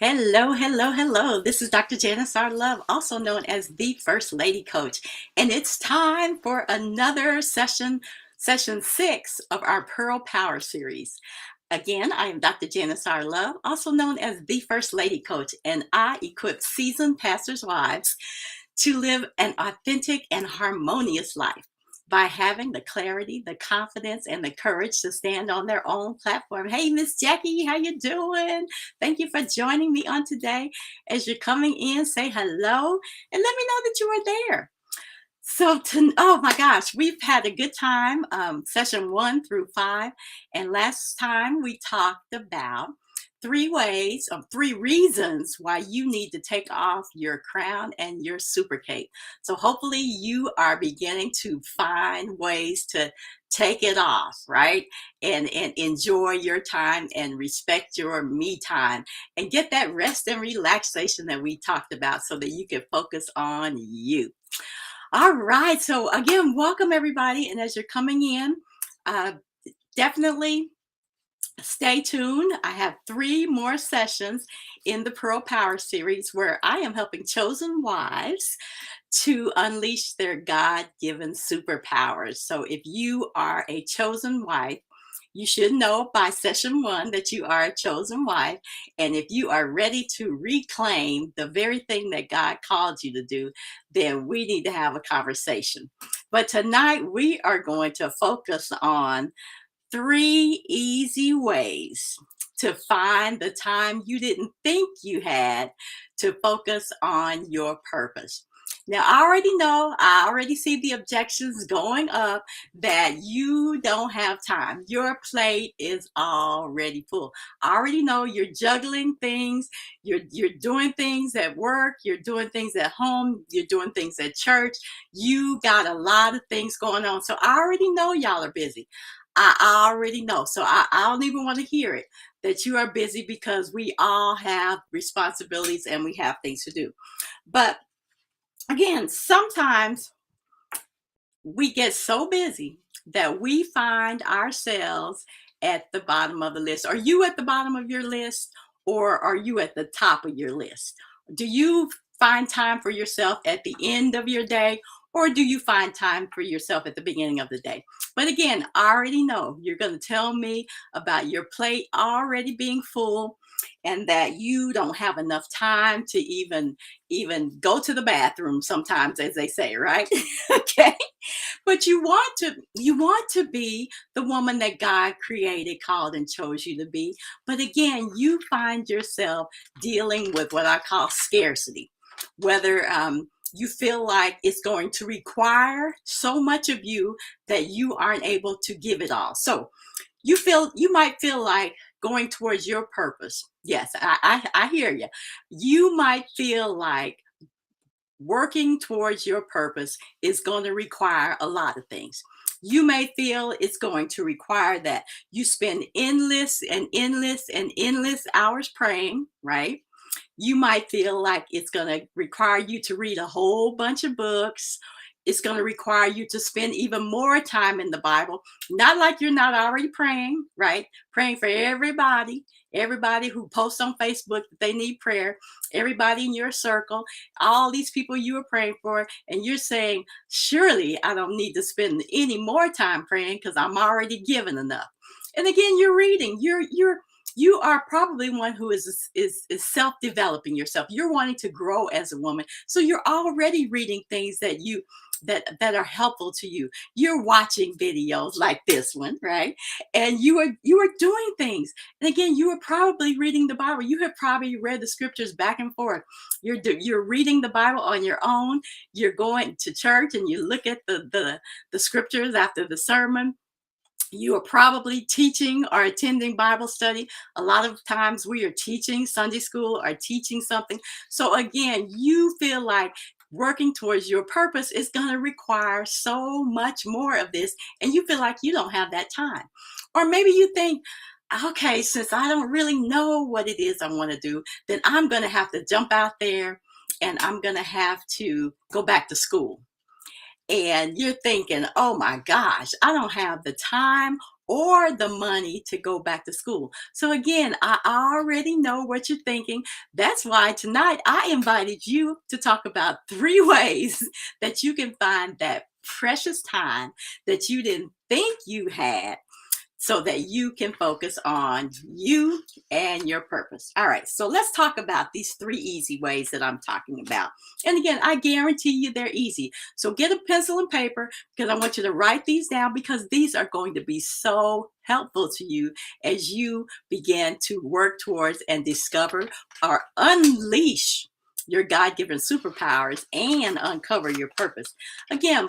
Hello, hello, hello. This is Dr. Janice R. Love, also known as the First Lady Coach. And it's time for another session 6 of our Pearl Power series. Again, I am Dr. Janice R. Love, also known as the First Lady Coach, and I equip seasoned pastors' wives to live an authentic and harmonious life by having the clarity, the confidence, and the courage to stand on their own platform. Hey, Miss Jackie, how you doing? Thank you for joining me on today. As you're coming in, say hello and let me know that you are there. Oh my gosh, we've had a good time, session 1 through 5. And last time we talked about 3 reasons why you need to take off your crown and your super cape. So hopefully you are beginning to find ways to take it off, right? And enjoy your time and respect your me time and get that rest and relaxation that we talked about so that you can focus on you. All right. So again, welcome everybody. And as you're coming in, uh, definitely stay tuned. I have 3 more sessions in the Pearl Power series where I am helping chosen wives to unleash their God-given superpowers. So if you are a chosen wife, you should know by session 1 that you are a chosen wife. And if you are ready to reclaim the very thing that God called you to do, then we need to have a conversation. But tonight we are going to focus on 3 easy ways to find the time you didn't think you had to focus on your purpose. Now, I already see the objections going up that you don't have time. Your plate is already full. I already know you're juggling things. You're doing things at work. You're doing things at home. You're doing things at church. You got a lot of things going on. So I already know y'all are busy. I already know. So I don't even want to hear it that you are busy because we all have responsibilities and we have things to do. But again, sometimes we get so busy that we find ourselves at the bottom of the list. Are you at the bottom of your list or are you at the top of your list? Do you find time for yourself at the end of your day or do you find time for yourself at the beginning of the day? But again, I already know you're going to tell me about your plate already being full and that you don't have enough time to even go to the bathroom sometimes, as they say, right? Okay. But you want to be the woman that God created, called, and chose you to be. But again, you find yourself dealing with what I call scarcity, whether you feel like it's going to require so much of you that you aren't able to give it all. So you might feel like going towards your purpose. Yes, I hear you. You might feel like working towards your purpose is going to require a lot of things. You may feel it's going to require that you spend endless and endless and endless hours praying, right? You might feel like it's going to require you to read a whole bunch of books. It's going to require you to spend even more time in the Bible. Not like you're not already praying, right? Praying for everybody who posts on Facebook that they need prayer, everybody in your circle, all these people you are praying for, and you're saying, surely I don't need to spend any more time praying because I'm already given enough. And again, you're reading. You are probably one who is self-developing yourself. You're wanting to grow as a woman. So you're already reading things that are helpful to you. You're watching videos like this one, right? And you are doing things. And again, you are probably reading the Bible. You have probably read the scriptures back and forth. You're reading the Bible on your own. You're going to church and you look at the scriptures after the sermon. You are probably teaching or attending Bible study. A lot of times we are teaching Sunday school or teaching something. So again, you feel like working towards your purpose is going to require so much more of this, and you feel like you don't have that time. Or maybe you think, okay, since I don't really know what it is I want to do, then I'm going to have to jump out there and I'm going to have to go back to school. And you're thinking, oh my gosh, I don't have the time or the money to go back to school. So again, I already know what you're thinking. That's why tonight I invited you to talk about 3 ways that you can find that precious time that you didn't think you had so that you can focus on you and your purpose. All right, so let's talk about these 3 easy ways that I'm talking about. And again, I guarantee you they're easy. So get a pencil and paper because I want you to write these down because these are going to be so helpful to you as you begin to work towards and discover or unleash your God-given superpowers and uncover your purpose. Again,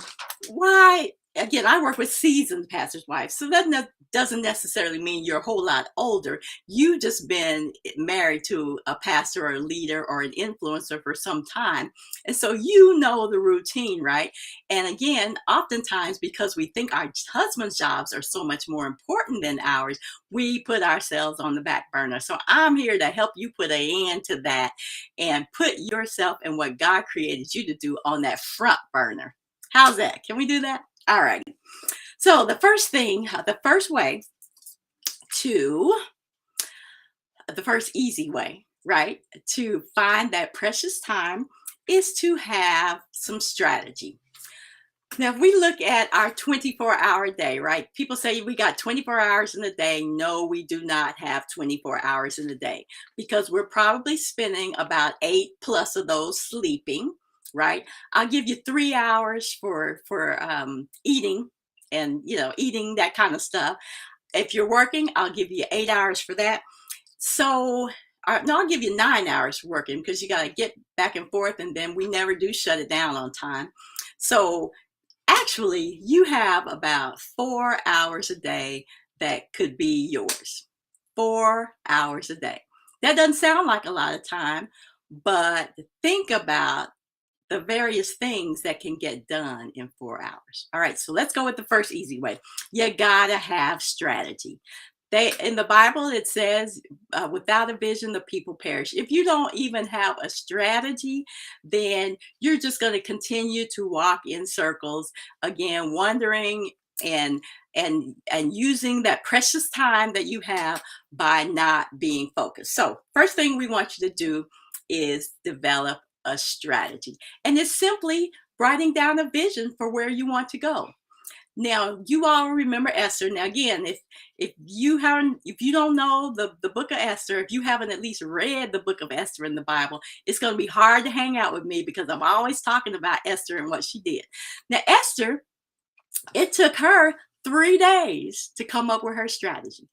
why? Again, I work with seasoned pastors' wives, so that doesn't necessarily mean you're a whole lot older. You just been married to a pastor or a leader or an influencer for some time. And so you know the routine, right? And again, oftentimes because we think our husband's jobs are so much more important than ours, we put ourselves on the back burner. So I'm here to help you put an end to that and put yourself and what God created you to do on that front burner. How's that? Can we do that? All right. So the first way to, the first easy way, right, to find that precious time is to have some strategy. Now, if we look at our 24-hour day, right? People say we got 24 hours in a day. No, we do not have 24 hours in a day because we're probably spending about 8 plus of those sleeping, right? I'll give you 3 hours for eating and eating that kind of stuff. If you're working, I'll give you 8 hours for that. So no, I'll give you 9 hours for working because you got to get back and forth, and then we never do shut it down on time. So actually, you have about 4 hours a day that could be yours. 4 hours a day. That doesn't sound like a lot of time, but think about the various things that can get done in 4 hours. All right, so let's go with the first easy way. You gotta have strategy. In the Bible, it says, without a vision, the people perish. If you don't even have a strategy, then you're just going to continue to walk in circles, again, wondering and using that precious time that you have by not being focused. So first thing we want you to do is develop a strategy. And it's simply writing down a vision for where you want to go. Now, you all remember Esther. Now, again, if you don't know the book of Esther, if you haven't at least read the book of Esther in the Bible, it's going to be hard to hang out with me because I'm always talking about Esther and what she did. Now, Esther, it took her 3 days to come up with her strategy.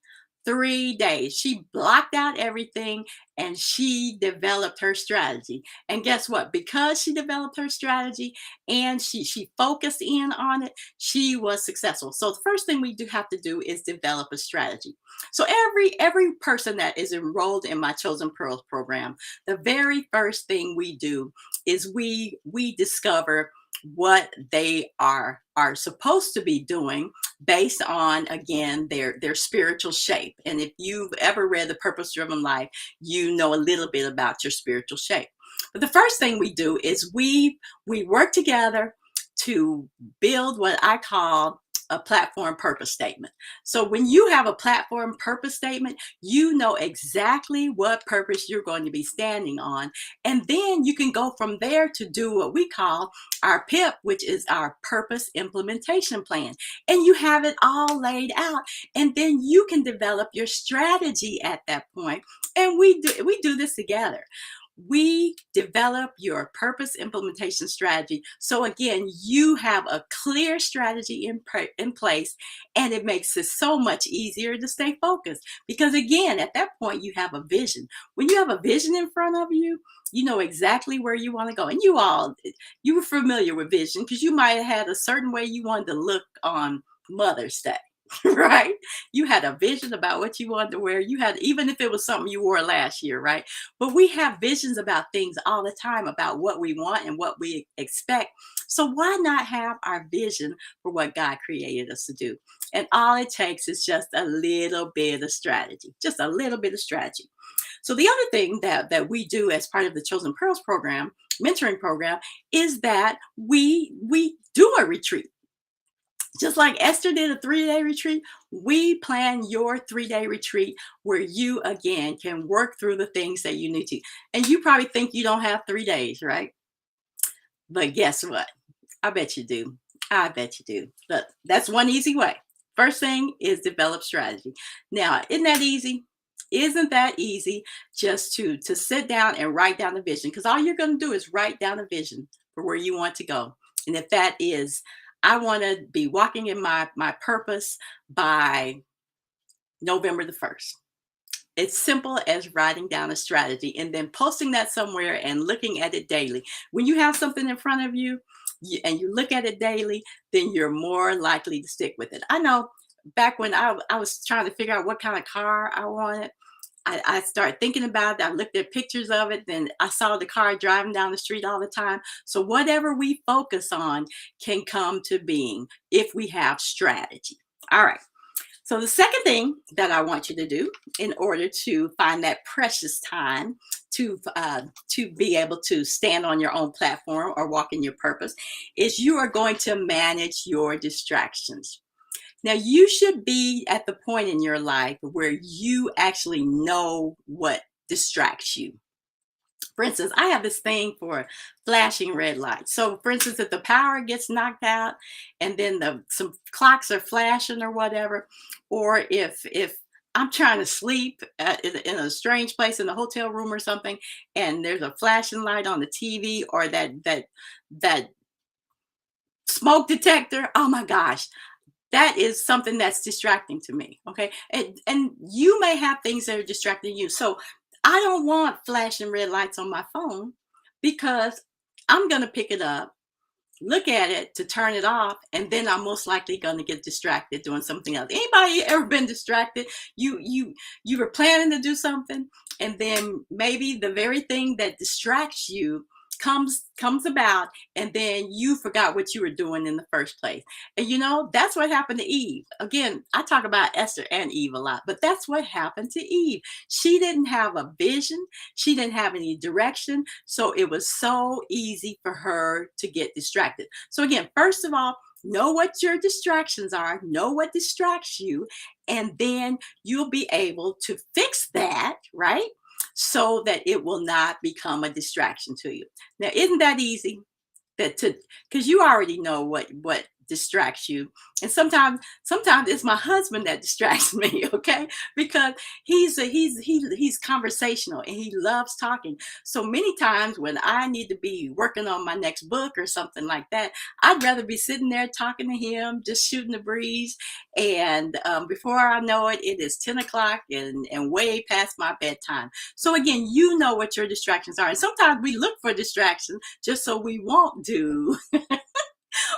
3 days. She blocked out everything and she developed her strategy. And guess what? Because she developed her strategy and she focused in on it, she was successful. So the first thing we do have to do is develop a strategy. So every person that is enrolled in my Chosen Pearls program, the very first thing we do is we discover what they are supposed to be doing based on, again, their spiritual shape. And if you've ever read The Purpose Driven Life, you know a little bit about your spiritual shape. But the first thing we do is we work together to build what I call a platform purpose statement. So when you have a platform purpose statement, you know exactly what purpose you're going to be standing on. And then you can go from there to do what we call our PIP, which is our purpose implementation plan. And you have it all laid out. And then you can develop your strategy at that point. And we do this together. We develop your purpose implementation strategy. So again, you have a clear strategy in place, and it makes it so much easier to stay focused. Because again, at that point, you have a vision. When you have a vision in front of you, you know exactly where you want to go. And you were familiar with vision because you might have had a certain way you wanted to look on Mother's Day. Right? You had a vision about what you wanted to wear. You had, even if it was something you wore last year, right? But we have visions about things all the time about what we want and what we expect. So why not have our vision for what God created us to do? And all it takes is just a little bit of strategy, just a little bit of strategy. So the other thing that we do as part of the Chosen Pearls program, mentoring program, is that we do a retreat. Just like Esther did a 3-day retreat, we plan your 3-day retreat where you again can work through the things that you need to. And you probably think you don't have 3 days, right? But guess what? I bet you do. I bet you do. Look, that's one easy way. First thing is develop strategy. Now, isn't that easy? Isn't that easy just to sit down and write down the vision? Because all you're going to do is write down a vision for where you want to go. And if that is, I want to be walking in my purpose by November the 1st. It's simple as writing down a strategy and then posting that somewhere and looking at it daily. When you have something in front of you, and you look at it daily, then you're more likely to stick with it. I know back when I was trying to figure out what kind of car I wanted, I started thinking about it. I looked at pictures of it. Then I saw the car driving down the street all the time. So whatever we focus on can come to being if we have strategy. All right. So the second thing that I want you to do in order to find that precious time to be able to stand on your own platform or walk in your purpose is you are going to manage your distractions. Now you should be at the point in your life where you actually know what distracts you. For instance, I have this thing for flashing red lights. So for instance, if the power gets knocked out and then some clocks are flashing or whatever, or if I'm trying to sleep in a strange place in the hotel room or something, and there's a flashing light on the TV or that smoke detector, oh my gosh, that is something that's distracting to me. Okay. And you may have things that are distracting you. So I don't want flashing red lights on my phone because I'm going to pick it up, look at it to turn it off, and then I'm most likely going to get distracted doing something else. Anybody ever been distracted? You were planning to do something, and then maybe the very thing that distracts you comes about, and then you forgot what you were doing in the first place. And that's what happened to Eve. Again, I talk about Esther and Eve a lot, but that's what happened to Eve. She didn't have a vision, she didn't have any direction, so it was so easy for her to get distracted. So again, first of all, know what your distractions are, know what distracts you, and then you'll be able to fix that, right? So that it will not become a distraction to you. Now, isn't that easy? That to Because you already know what distracts you. And sometimes it's my husband that distracts me, okay? Because he's conversational and he loves talking. So many times when I need to be working on my next book or something like that, I'd rather be sitting there talking to him, just shooting the breeze. And before I know it, it is 10 o'clock and way past my bedtime. So again, you know what your distractions are. And sometimes we look for distractions just so we won't do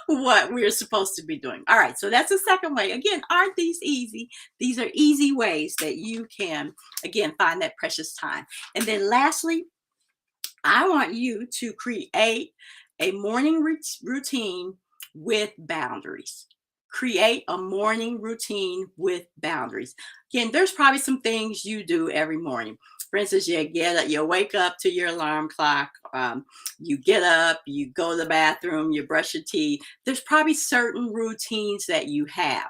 what we're supposed to be doing. All right, so that's the second way. Again, aren't these easy? These are easy ways that you can, again, find that precious time. And then lastly, I want you to create a morning routine with boundaries. Create a morning routine with boundaries. Again, there's probably some things you do every morning. For instance, you wake up to your alarm clock. You get up, you go to the bathroom, you brush your teeth. There's probably certain routines that you have.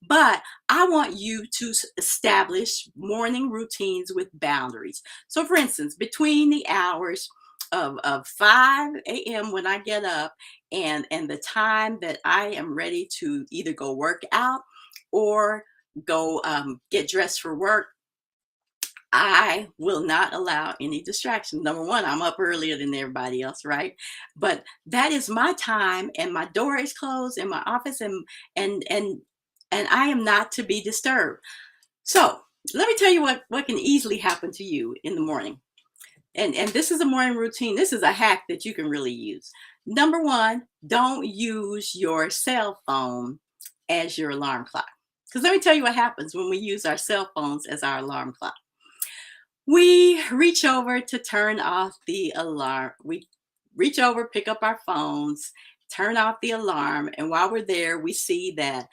But I want you to establish morning routines with boundaries. So, for instance, between the hours of 5 a.m. when I get up and the time that I am ready to either go work out or go get dressed for work, I will not allow any distractions. Number one, I'm up earlier than everybody else, right? But that is my time, and my door is closed in my office, and and and I am not to be disturbed. So let me tell you what can easily happen to you in the morning. And this is a morning routine. This is a hack that you can really use. Number one, don't use your cell phone as your alarm clock. Because let me tell you what happens when we use our cell phones as our alarm clock. We reach over to turn off the alarm. We reach over, pick up our phones, turn off the alarm, and while we're there, we see that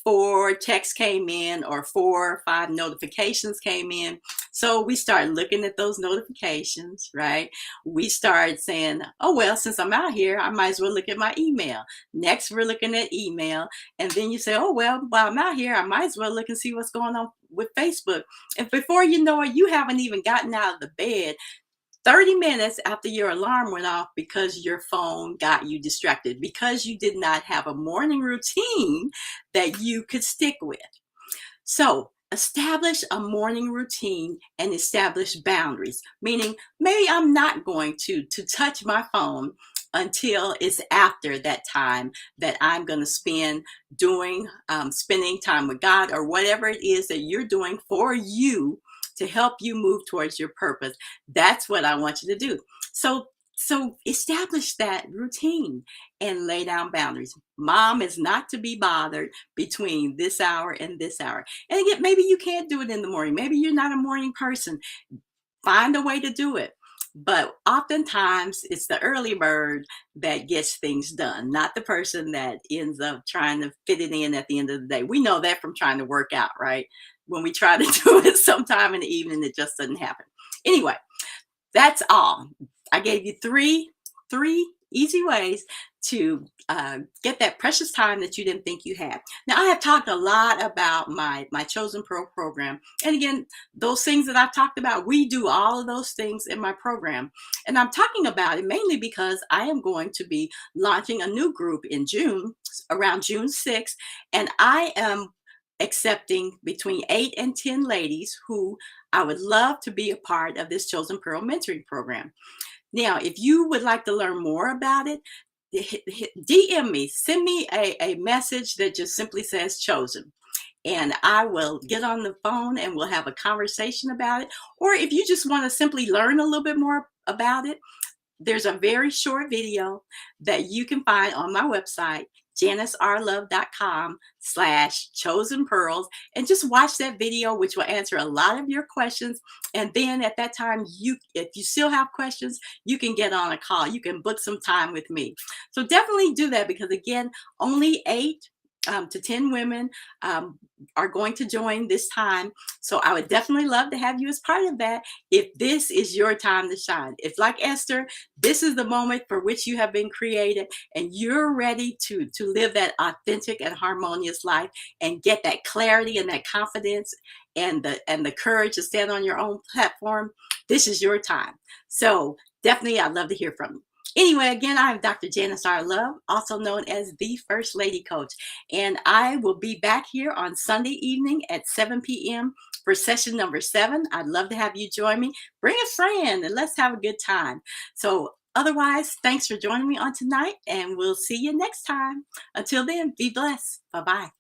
4 texts came in or 4 or 5 notifications came in. So we start looking at those notifications, right? We start saying, oh, well, since I'm out here, I might as well look at my email. Next, we're looking at email. And then you say, oh, well, while I'm out here, I might as well look and see what's going on with Facebook. And before you know it, you haven't even gotten out of the bed 30 minutes after your alarm went off because your phone got you distracted, because you did not have a morning routine that you could stick with. So establish a morning routine and establish boundaries, meaning maybe I'm not going to touch my phone until it's after that time that I'm going to spend doing spending time with God, or whatever it is that you're doing for you to help you move towards your purpose. That's what I want you to do. So establish that routine and lay down boundaries. Mom is not to be bothered between this hour and this hour. And again, maybe you can't do it in the morning. Maybe you're not a morning person. Find a way to do it. But oftentimes it's the early bird that gets things done, not the person that ends up trying to fit it in at the end of the day. We know that from trying to work out, right? When we try to do it sometime in the evening, it just doesn't happen. Anyway, that's all. I gave you three easy ways to get that precious time that you didn't think you had. Now, I have talked a lot about my Chosen Pearl program. And again, those things that I've talked about, we do all of those things in my program. And I'm talking about it mainly because I am going to be launching a new group in June, around June 6th. And I am accepting between 8 and 10 ladies who I would love to be a part of this Chosen Pearl mentoring program. Now, if you would like to learn more about it, DM me, send me a message that just simply says chosen. And I will get on the phone and we'll have a conversation about it. Or if you just want to simply learn a little bit more about it, there's a very short video that you can find on my website, janicerlove.com/chosen pearls, and just watch that video, which will answer a lot of your questions. And then at that time, if you still have questions, you can get on a call. You can book some time with me. So definitely do that, because again, only 8 to 10 women are going to join this time. So I would definitely love to have you as part of that if this is your time to shine. If, like Esther, this is the moment for which you have been created and you're ready to live that authentic and harmonious life and get that clarity and that confidence and the courage to stand on your own platform, this is your time. So definitely, I'd love to hear from you. Anyway, again, I'm Dr. Janice R. Love, also known as the First Lady Coach, and I will be back here on Sunday evening at 7 p.m. for session number 7. I'd love to have you join me. Bring a friend and let's have a good time. So otherwise, thanks for joining me on tonight, and we'll see you next time. Until then, be blessed. Bye-bye.